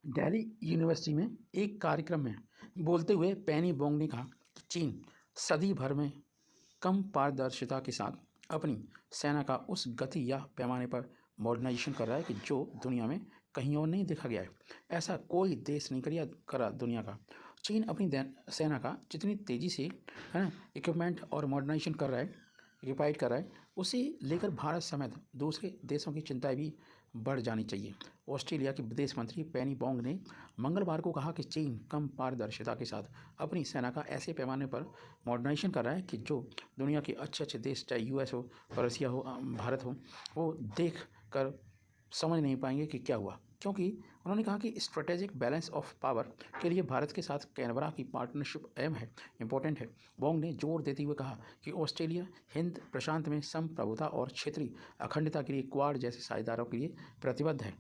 Delhi university में एक कार्यक्रम में बोलते हुए पेनी बोंग ने कहा कि चीन सदी भर में कम पारदर्शिता के साथ अपनी सेना का उस गति या पैमाने पर मॉडर्नाइजेशन कर रहा है कि जो दुनिया में कहीं और नहीं देखा गया है। ऐसा कोई देश नहीं करा दुनिया का। चीन अपनी सेना का जितनी तेज़ी से है ना इक्विपमेंट और मॉडर्नाइजेशन कर रहा है, इक्विपाइड कर रहा है, उसे लेकर भारत समेत दूसरे देशों की चिंताएं भी बढ़ जानी चाहिए। ऑस्ट्रेलिया के विदेश मंत्री पेनी बोंग ने मंगलवार को कहा कि चीन कम पारदर्शिता के साथ अपनी सेना का ऐसे पैमाने पर मॉडर्नाइजेशन कर रहा है कि जो दुनिया के अच्छे अच्छे देश, चाहे यूएस हो, रसिया हो, भारत हो, वो देख कर समझ नहीं पाएंगे कि क्या हुआ। क्योंकि उन्होंने कहा कि स्ट्रेटेजिक बैलेंस ऑफ पावर के लिए भारत के साथ कैनबरा की पार्टनरशिप अहम है, इम्पोर्टेंट है। बोंग ने जोर देते हुए कहा कि ऑस्ट्रेलिया हिंद प्रशांत में संप्रभुता और क्षेत्रीय अखंडता के लिए क्वाड जैसे साझेदारों के लिए प्रतिबद्ध है।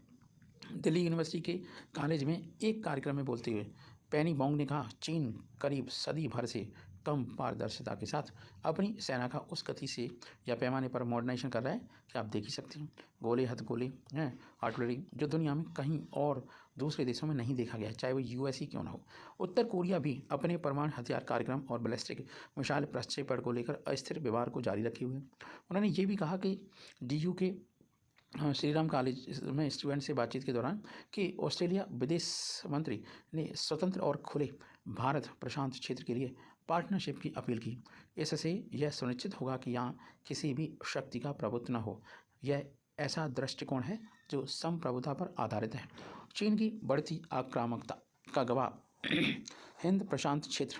दिल्ली यूनिवर्सिटी के कॉलेज में एक कार्यक्रम में बोलते हुए पेनी बोंग ने कहा, चीन करीब सदी भर से कम पारदर्शिता के साथ अपनी सेना का उस गति से या पैमाने पर मॉडर्नाइजेशन कर रहा है कि आप देख ही सकते हैं। गोले हथगोले हैं, आर्टिलरी, जो दुनिया में कहीं और दूसरे देशों में नहीं देखा गया है, चाहे वो यूएस ही क्यों ना हो। उत्तर कोरिया भी अपने परमाणु हथियार कार्यक्रम और बैलिस्टिक मिसाइल प्रक्षेपण को लेकर अस्थिर व्यवहार को जारी रखे हुए हैं। उन्होंने ये भी कहा कि डीयू के श्री राम कॉलेज में स्टूडेंट से बातचीत के दौरान कि ऑस्ट्रेलिया विदेश मंत्री ने स्वतंत्र और खुले भारत प्रशांत क्षेत्र के लिए पार्टनरशिप की अपील की। इससे यह सुनिश्चित होगा कि यहाँ किसी भी शक्ति का प्रभुत्व न हो। यह ऐसा दृष्टिकोण है जो संप्रभुता पर आधारित है। चीन की बढ़ती आक्रामकता का गवाह हिंद प्रशांत क्षेत्र,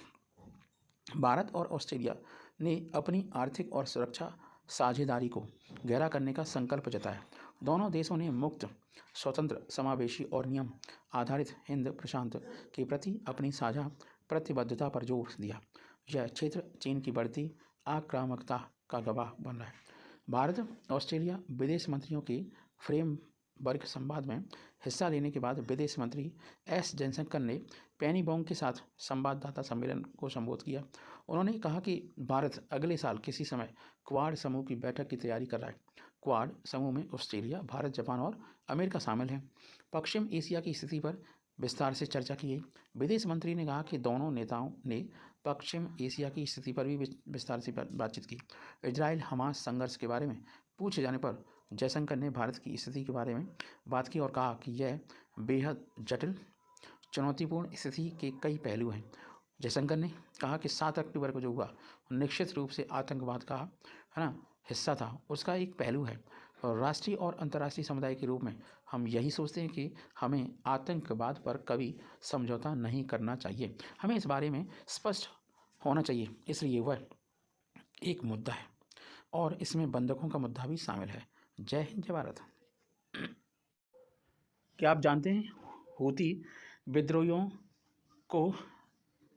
भारत और ऑस्ट्रेलिया ने अपनी आर्थिक और सुरक्षा साझेदारी को गहरा करने का संकल्प जताया। दोनों देशों ने मुक्त, स्वतंत्र, समावेशी और नियम आधारित हिंद प्रशांत के प्रति अपनी साझा प्रतिबद्धता पर जोर दिया। यह क्षेत्र चीन की बढ़ती आक्रामकता का गवाह बन रहा है। भारत ऑस्ट्रेलिया विदेश मंत्रियों के फ्रेमवर्क संवाद में हिस्सा लेने के बाद विदेश मंत्री एस जयशंकर ने पेनी बोंग के साथ संवाददाता सम्मेलन को संबोधित किया। उन्होंने कहा कि भारत अगले साल किसी समय क्वाड समूह की बैठक की तैयारी कर रहा है। क्वाड समूह में ऑस्ट्रेलिया, भारत, जापान और अमेरिका शामिल हैं। पश्चिम एशिया की स्थिति पर विस्तार से चर्चा की गई। विदेश मंत्री ने कहा कि दोनों नेताओं ने पश्चिम एशिया की स्थिति पर भी विस्तार से बातचीत की। इजराइल हमास संघर्ष के बारे में पूछे जाने पर जयशंकर ने भारत की स्थिति के बारे में बात की और कहा कि यह बेहद जटिल, चुनौतीपूर्ण स्थिति के कई पहलू हैं। जयशंकर ने कहा कि 7 अक्टूबर को जो हुआ निश्चित रूप से आतंकवाद का है ना हिस्सा था, उसका एक पहलू है। और राष्ट्रीय और अंतर्राष्ट्रीय समुदाय के रूप में हम यही सोचते हैं कि हमें आतंकवाद पर कभी समझौता नहीं करना चाहिए। हमें इस बारे में स्पष्ट होना चाहिए। इसलिए वह एक मुद्दा है और इसमें बंधकों का मुद्दा भी शामिल है। जय हिंद, जय भारत। क्या आप जानते हैं हूती विद्रोहियों को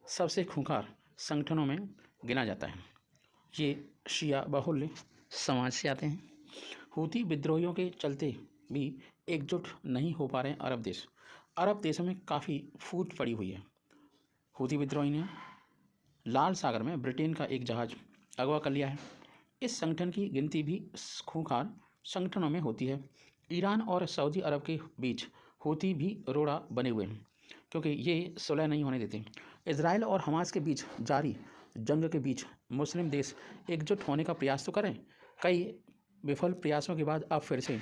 सबसे खूंखार संगठनों में गिना जाता है। ये शिया बहुल्य समाज से आते हैं। हूती विद्रोहियों के चलते भी एकजुट नहीं हो पा रहे हैं अरब देश। अरब देशों में काफ़ी फूट पड़ी हुई है। हूती विद्रोही ने लाल सागर में ब्रिटेन का एक जहाज़ अगवा कर लिया है। इस संगठन की गिनती भी खूंखार संगठनों में होती है। ईरान और सऊदी अरब के बीच हूती भी रोड़ा बने हुए हैं क्योंकि ये सुलह नहीं होने देते। इजराइल और हमास के बीच जारी जंग के बीच मुस्लिम देश एकजुट होने का प्रयास तो करें। कई विफल प्रयासों के बाद अब फिर से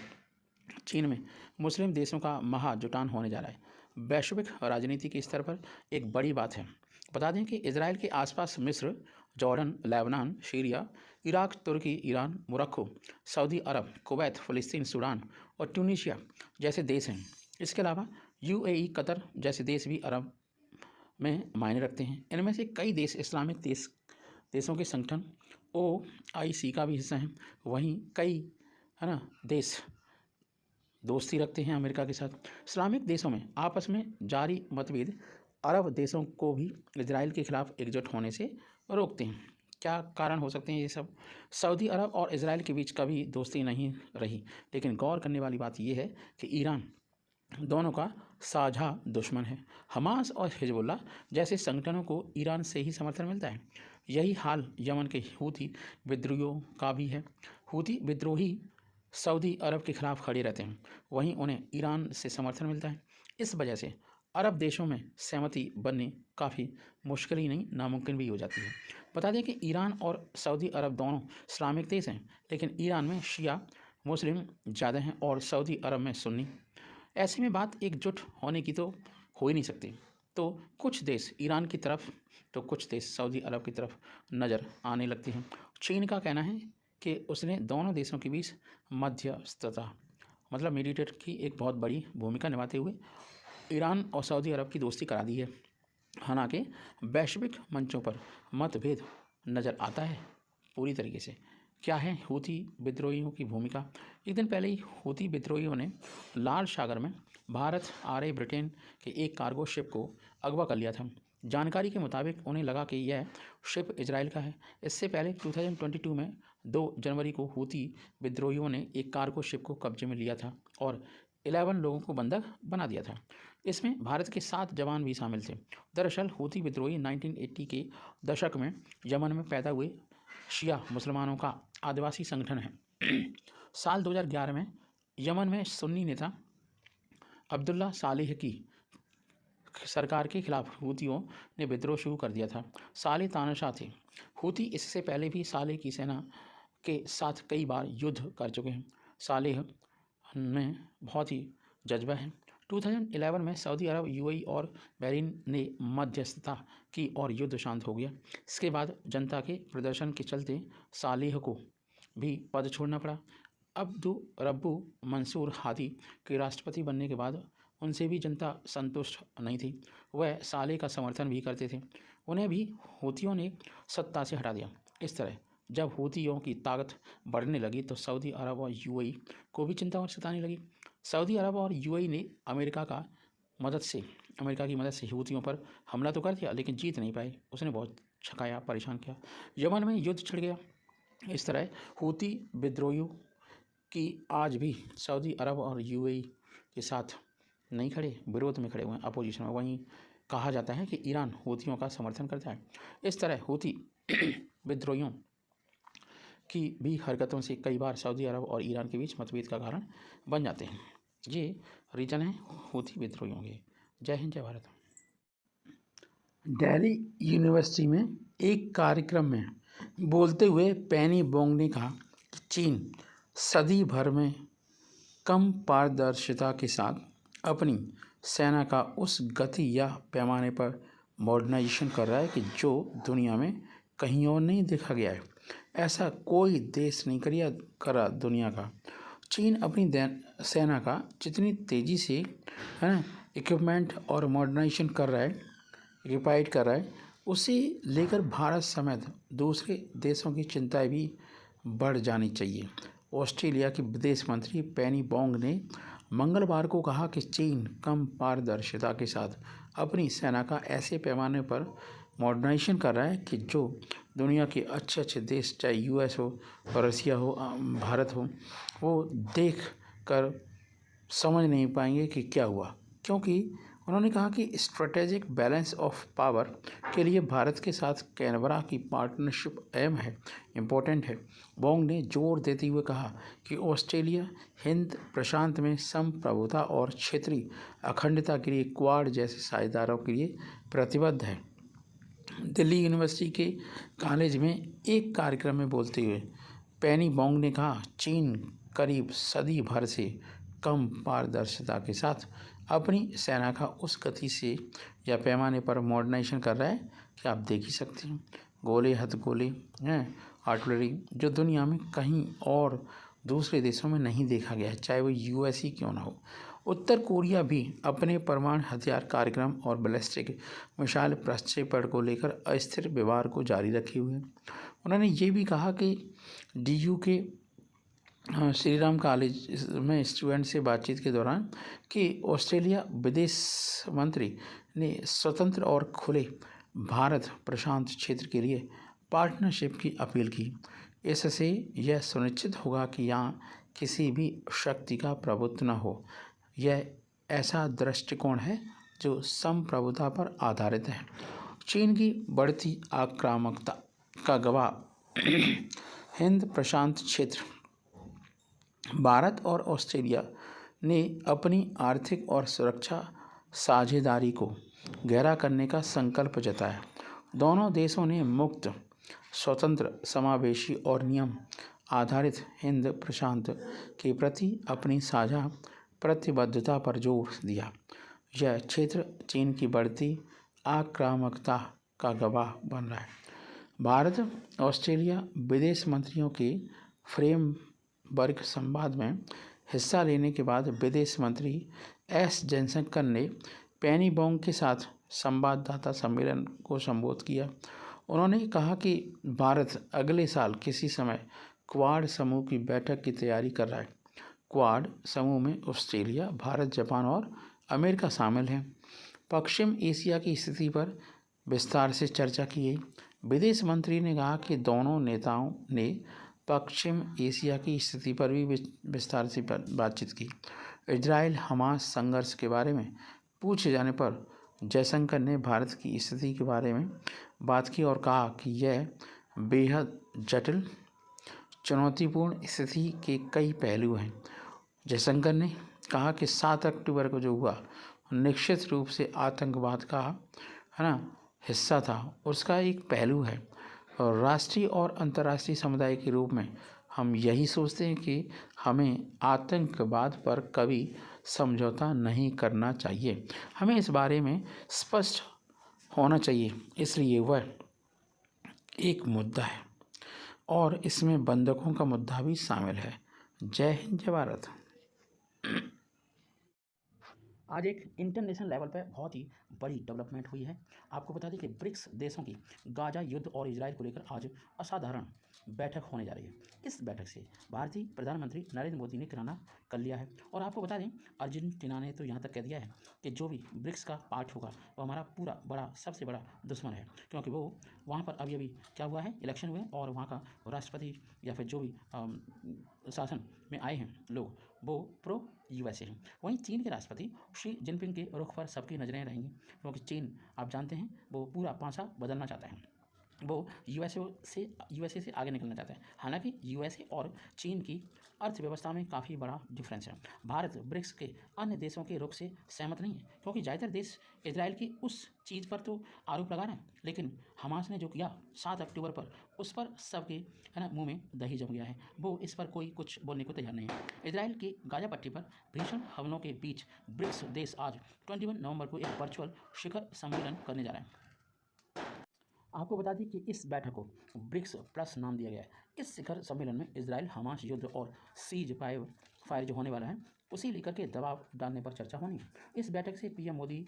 चीन में मुस्लिम देशों का महाजुटान होने जा रहा है। वैश्विक राजनीति के स्तर पर एक बड़ी बात है। बता दें कि इजराइल के आसपास मिस्र, जॉर्डन, लेबनान, सीरिया, इराक, तुर्की, ईरान, मोरक्को, सऊदी अरब, कुवैत, फ़लस्तीन, सूडान और ट्यूनीशिया जैसे देश हैं। इसके अलावा यूएई, कतर जैसे देश भी अरब में मायने रखते हैं। इनमें से कई देश इस्लामिक देशों के संगठन OIC का भी हिस्सा हैं। वहीं कई है ना देश दोस्ती रखते हैं अमेरिका के साथ। इस्लामिक देशों में आपस में जारी मतभेद अरब देशों को भी इजराइल के खिलाफ एकजुट होने से रोकते हैं। क्या कारण हो सकते हैं ये सब? सऊदी अरब और इजराइल के बीच कभी दोस्ती नहीं रही, लेकिन गौर करने वाली बात यह है कि ईरान दोनों का साझा दुश्मन है। हमास और हिजबुल्लाह जैसे संगठनों को ईरान से ही समर्थन मिलता है। यही हाल यमन के हूती विद्रोहियों का भी है। हूती विद्रोही सऊदी अरब के खिलाफ खड़े रहते हैं, वहीं उन्हें ईरान से समर्थन मिलता है। इस वजह से अरब देशों में सहमति बननी काफ़ी मुश्किल ही नहीं, नामुमकिन भी हो जाती है। बता दें कि ईरान और सऊदी अरब दोनों इस्लामिक देश हैं, लेकिन ईरान में शिया मुस्लिम ज़्यादा हैं और सऊदी अरब में सुन्नी। ऐसे में बात एकजुट होने की तो हो ही नहीं सकती। तो कुछ देश ईरान की तरफ तो कुछ देश सऊदी अरब की तरफ नज़र आने लगती हैं। चीन का कहना है कि उसने दोनों देशों के बीच मध्यस्थता मतलब मीडिएटर की एक बहुत बड़ी भूमिका निभाते हुए ईरान और सऊदी अरब की दोस्ती करा दी है। हालांकि वैश्विक मंचों पर मतभेद नज़र आता है पूरी तरीके से। क्या है हूथी विद्रोहियों की भूमिका? एक दिन पहले ही हूथी विद्रोहियों ने लाल सागर में भारत आ रहे ब्रिटेन के एक कार्गो शिप को अगवा कर लिया था। जानकारी के मुताबिक उन्हें लगा कि यह शिप इजराइल का है। इससे पहले 2022 में 2 जनवरी को हूथी विद्रोहियों ने एक कार्गो शिप को कब्जे में लिया था और 11 लोगों को बंधक बना दिया था। इसमें भारत के 7 जवान भी शामिल थे। दरअसल हूथी विद्रोही 1980 के दशक में यमन में पैदा हुए शिया मुसलमानों का आदिवासी संगठन है। साल 2011 में यमन में सुन्नी नेता अब्दुल्ला सालेह की सरकार के खिलाफ हूथियों ने विद्रोह शुरू कर दिया था। सालेह तानाशाह थे। हूथी इससे पहले भी सालेह की सेना के साथ कई बार युद्ध कर चुके हैं। सालेह में बहुत ही जज्बा है। 2011 में सऊदी अरब, यूएई और बहरीन ने मध्यस्थता की और युद्ध शांत हो गया। इसके बाद जनता के प्रदर्शन के चलते सालेह को भी पद छोड़ना पड़ा। अब्दु रब्बू मंसूर हादी के राष्ट्रपति बनने के बाद उनसे भी जनता संतुष्ट नहीं थी। वह सालेह का समर्थन भी करते थे। उन्हें भी हूथियों ने सत्ता से हटा दिया। इस तरह जब हूथियों की ताकत बढ़ने लगी तो सऊदी अरब और यूएई को भी चिंता सताने लगी। सऊदी अरब और यूएई ने अमेरिका की मदद से हूथियों पर हमला तो कर दिया, लेकिन जीत नहीं पाए। उसने बहुत छकाया, परेशान किया। यमन में युद्ध छिड़ गया। इस तरह हूती विद्रोहियों की आज भी सऊदी अरब और यूएई के साथ नहीं खड़े, विरोध में खड़े हुए हैं, अपोजिशन में। वहीं कहा जाता है कि ईरान हूथियों का समर्थन करता है। इस तरह हूती विद्रोहियों की भी हरकतों से कई बार सऊदी अरब और ईरान के बीच मतभेद का कारण बन जाते हैं। ये रीजन है हूथी विद्रोहियों के। जय हिंद, जय भारत। दिल्ली यूनिवर्सिटी में एक कार्यक्रम में बोलते हुए पेनी बोंग ने कहा कि चीन सदी भर में कम पारदर्शिता के साथ अपनी सेना का उस गति या पैमाने पर मॉडर्नाइजेशन कर रहा है कि जो दुनिया में कहीं और नहीं देखा गया है। ऐसा कोई देश नहीं करा दुनिया का। चीन अपनी सेना का जितनी तेज़ी से है ना इक्विपमेंट और मॉडर्नाइजेशन कर रहा है, इक्विपाइड कर रहा है, उसे लेकर भारत समेत दूसरे देशों की चिंताएं भी बढ़ जानी चाहिए। ऑस्ट्रेलिया के विदेश मंत्री पेनी बोंग ने मंगलवार को कहा कि चीन कम पारदर्शिता के साथ अपनी सेना का ऐसे पैमाने पर मॉडर्नाइजेशन कर रहा है कि जो दुनिया के अच्छे अच्छे देश, चाहे यूएस हो, रसिया हो, भारत हो, वो देख कर समझ नहीं पाएंगे कि क्या हुआ। क्योंकि उन्होंने कहा कि स्ट्रेटेजिक बैलेंस ऑफ पावर के लिए भारत के साथ कैनबरा की पार्टनरशिप अहम है, इम्पोर्टेंट है। बोंग ने जोर देते हुए कहा कि ऑस्ट्रेलिया हिंद प्रशांत में संप्रभुता और क्षेत्रीय अखंडता के लिए क्वाड जैसे साझेदारों के लिए प्रतिबद्ध है। दिल्ली यूनिवर्सिटी के कॉलेज में एक कार्यक्रम में बोलते हुए पेनी बोंग ने कहा, चीन करीब सदी भर से कम पारदर्शिता के साथ अपनी सेना का उस गति से या पैमाने पर मॉडर्नाइजेशन कर रहा है कि आप देख ही सकते हैं। गोले हथगोले हैं, आर्टिलरी, जो दुनिया में कहीं और दूसरे देशों में नहीं देखा गया है, चाहे वो यूएस ही क्यों ना हो। उत्तर कोरिया भी अपने परमाणु हथियार कार्यक्रम और बैलिस्टिक मिसाइल प्रक्षेपण को लेकर अस्थिर व्यवहार को जारी रखे हुए हैं। उन्होंने ये भी कहा कि डीयू के श्रीराम कॉलेज में स्टूडेंट से बातचीत के दौरान कि ऑस्ट्रेलिया विदेश मंत्री ने स्वतंत्र और खुले भारत प्रशांत क्षेत्र के लिए पार्टनरशिप की अपील की। इससे यह सुनिश्चित होगा कि यहाँ किसी भी शक्ति का प्रभुत्व न हो। यह ऐसा दृष्टिकोण है जो संप्रभुता पर आधारित है। चीन की बढ़ती आक्रामकता का गवाह हिंद प्रशांत क्षेत्र। भारत और ऑस्ट्रेलिया ने अपनी आर्थिक और सुरक्षा साझेदारी को गहरा करने का संकल्प जताया। दोनों देशों ने मुक्त, स्वतंत्र, समावेशी और नियम आधारित हिंद प्रशांत के प्रति अपनी साझा प्रतिबद्धता पर जोर दिया। यह क्षेत्र चीन की बढ़ती आक्रामकता का गवाह बन रहा है। भारत ऑस्ट्रेलिया विदेश मंत्रियों के फ्रेमवर्क संवाद में हिस्सा लेने के बाद विदेश मंत्री एस जयशंकर ने पेनी बोंग के साथ संवाददाता सम्मेलन को संबोधित किया। उन्होंने कहा कि भारत अगले साल किसी समय क्वाड समूह की बैठक की तैयारी कर रहा है। क्वाड समूह में ऑस्ट्रेलिया, भारत, जापान और अमेरिका शामिल हैं। पश्चिम एशिया की स्थिति पर विस्तार से चर्चा की गई। विदेश मंत्री ने कहा कि दोनों नेताओं ने पश्चिम एशिया की स्थिति पर भी विस्तार से बातचीत की। इजराइल हमास संघर्ष के बारे में पूछे जाने पर जयशंकर ने भारत की स्थिति के बारे में बात की और कहा कि यह बेहद जटिल, चुनौतीपूर्ण स्थिति के कई पहलू हैं। जयशंकर ने कहा कि 7 अक्टूबर को जो हुआ निश्चित रूप से आतंकवाद का हिस्सा था, उसका एक पहलू है। और राष्ट्रीय और अंतर्राष्ट्रीय समुदाय के रूप में हम यही सोचते हैं कि हमें आतंकवाद पर कभी समझौता नहीं करना चाहिए। हमें इस बारे में स्पष्ट होना चाहिए। इसलिए वह एक मुद्दा है और इसमें बंधकों का मुद्दा भी शामिल है। जय हिंद, जय भारत। आज एक इंटरनेशनल लेवल पर बहुत ही बड़ी डेवलपमेंट हुई है। आपको बता दें कि ब्रिक्स देशों की गाजा युद्ध और इजराइल को लेकर आज असाधारण बैठक होने जा रही है। इस बैठक से भारतीय प्रधानमंत्री नरेंद्र मोदी ने किराना कर लिया है। और आपको बता दें, अर्जेंटीना ने तो यहाँ तक कह दिया है कि जो भी ब्रिक्स का पार्ट होगा वो हमारा पूरा सबसे बड़ा दुश्मन है, क्योंकि वो वहाँ पर अभी क्या हुआ है, इलेक्शन हुए और वहाँ का राष्ट्रपति या फिर जो भी शासन में आए हैं लोग, वो प्रो यूएसए हैं। वहीं चीन के राष्ट्रपति शी जिनपिंग के रुख पर सबकी नज़रें रहेंगी, क्योंकि चीन आप जानते हैं वो पूरा पासा बदलना चाहता है। वो यूएसए से आगे निकलना चाहता है। हालांकि यूएसए और चीन की अर्थव्यवस्था में काफ़ी बड़ा डिफरेंस है। भारत ब्रिक्स के अन्य देशों के रुख से सहमत नहीं है, क्योंकि ज़्यादातर देश इजराइल की उस चीज़ पर तो आरोप लगा रहे हैं, लेकिन हमास ने जो किया 7 अक्टूबर पर, उस पर सबके मुंह में दही जम गया है। वो इस पर कोई कुछ बोलने को तैयार नहीं है। इजराइल की गाजा पट्टी पर भीषण हमलों के बीच ब्रिक्स देश आज 21 नवंबर को एक वर्चुअल शिखर सम्मेलन करने जा रहे हैं। आपको बता दें कि इस बैठक को ब्रिक्स प्लस नाम दिया गया है। इस शिखर सम्मेलन में इजराइल हमास युद्ध और सीज फायर जो होने वाला है उसी लेकर के दबाव डालने पर चर्चा होनी है। इस बैठक से पीएम मोदी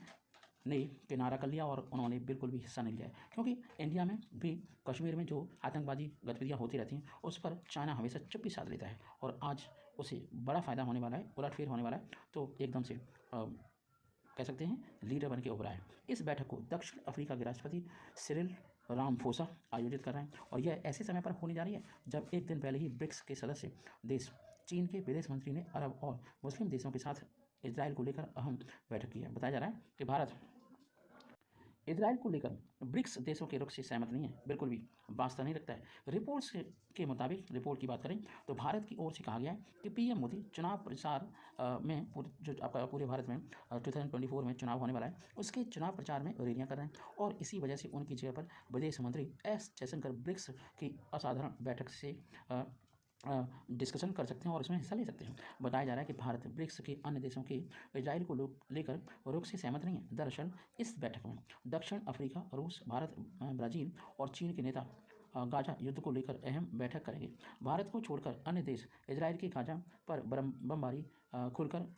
ने किनारा कर लिया और उन्होंने बिल्कुल भी हिस्सा नहीं लिया है, क्योंकि इंडिया में भी कश्मीर में जो आतंकवादी गतिविधियाँ होती रहती हैं उस पर चाइना हमेशा चुप्पी साध लेता है और आज उसे बड़ा फ़ायदा होने वाला है, उलटफेर होने वाला है। तो एकदम से कह सकते हैं लीडर बन के उभरा है। इस बैठक को दक्षिण अफ्रीका के राष्ट्रपति सिरिल रामाफोसा आयोजित कर रहे हैं और यह ऐसे समय पर होने जा रही है जब एक दिन पहले ही ब्रिक्स के सदस्य देश चीन के विदेश मंत्री ने अरब और मुस्लिम देशों के साथ इजराइल को लेकर अहम बैठक की है। बताया जा रहा है कि भारत इजराइल को लेकर ब्रिक्स देशों के रुख से सहमत नहीं है, बिल्कुल भी वास्ता नहीं रखता है। रिपोर्ट्स के मुताबिक, रिपोर्ट की बात करें तो भारत की ओर से कहा गया है कि पीएम मोदी चुनाव प्रचार में जो आपका पूरे भारत में 2024 में चुनाव होने वाला है उसके चुनाव प्रचार में रैलियां कर रहे हैं और इसी वजह से उनकी जगह पर विदेश मंत्री एस जयशंकर ब्रिक्स की असाधारण बैठक से डिस्कशन कर सकते हैं और इसमें हिस्सा ले सकते हैं। बताया जा रहा है कि भारत ब्रिक्स के अन्य देशों के इजराइल को लेकर रुख से सहमत नहीं है। दरअसल इस बैठक में दक्षिण अफ्रीका, रूस, भारत, ब्राज़ील और चीन के नेता गाजा युद्ध को लेकर अहम बैठक करेंगे। भारत को छोड़कर अन्य देश इजराइल की गाजा पर बमबारी खुलकर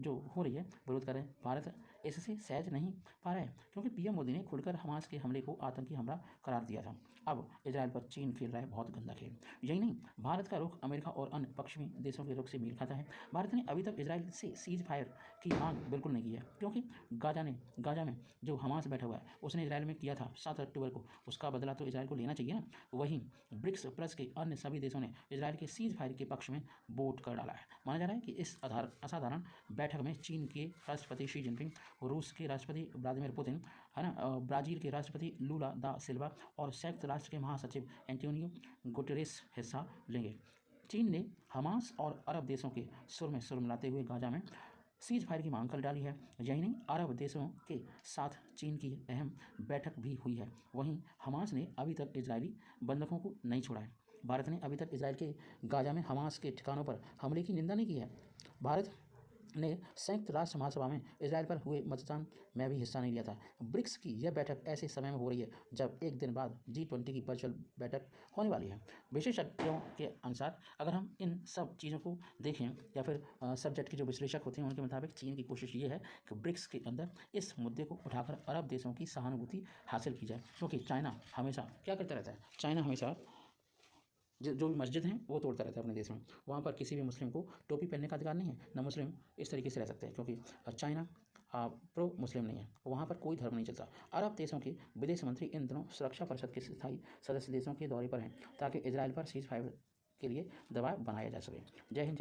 जो हो रही है विरोध कर रहे हैं। भारत इससे सहज नहीं पा रहा है, क्योंकि पीएम मोदी ने खुलकर हमास के हमले को आतंकी हमला करार दिया था। अब इजराइल पर चीन खेल रहा है बहुत गंदा खेल। यही नहीं, भारत का रुख अमेरिका और अन्य पश्चिमी देशों के रुख से मेल खाता है। भारत ने अभी तक इजराइल से सीज फायर की मांग बिल्कुल नहीं की है, क्योंकि गाजा में जो हमास बैठा हुआ है उसने इजराइल में किया था 7 अक्टूबर को, उसका बदला तो इजराइल को लेना चाहिए ना। वहीं ब्रिक्स प्लस के अन्य सभी देशों ने इजराइल के सीज फायर के पक्ष में वोट कर डाला है। माना जा रहा है कि इस असाधारण बैठक में चीन के राष्ट्रपति शी जिनपिंग, रूस के राष्ट्रपति व्लादिमीर पुतिन, ब्राज़ील के राष्ट्रपति लूला दा सिल्वा और संयुक्त राष्ट्र के महासचिव एंटोनियो गुटेरेस हिस्सा लेंगे। चीन ने हमास और अरब देशों के सुर में सुर मिलाते हुए गाजा में सीज फायर की मांग कर डाली है। यही नहीं, अरब देशों के साथ चीन की अहम बैठक भी हुई है। वहीं हमास ने अभी तक इजरायली बंधकों को नहीं छोड़ा है। भारत ने अभी तक इजराइल के गाजा में हमास के ठिकानों पर हमले की निंदा नहीं की है। भारत ने संयुक्त राष्ट्र महासभा में इजराइल पर हुए मतदान में भी हिस्सा नहीं लिया था। ब्रिक्स की यह बैठक ऐसे समय में हो रही है जब एक दिन बाद G20 की वर्चुअल बैठक होने वाली है। विशेषज्ञों के अनुसार अगर हम इन सब चीज़ों को देखें या फिर सब्जेक्ट के जो विश्लेषक होते हैं उनके मुताबिक चीन की कोशिश ये है कि ब्रिक्स के अंदर इस मुद्दे को उठाकर अरब देशों की सहानुभूति हासिल की जाए, क्योंकि चाइना हमेशा क्या करता रहता है, चाइना हमेशा जो भी मस्जिद हैं वो तोड़ता रहता है अपने देश में। वहाँ पर किसी भी मुस्लिम को टोपी पहनने का अधिकार नहीं है, ना मुस्लिम इस तरीके से रह सकते हैं, क्योंकि चाइना प्रो मुस्लिम नहीं है, वहाँ पर कोई धर्म नहीं चलता। अरब देशों के विदेश मंत्री इन दिनों सुरक्षा परिषद के स्थायी सदस्य देशों के दौरे पर हैं ताकि इजराइल पर सीज फायर के लिए दबाव बनाया जा सके। जय हिंद।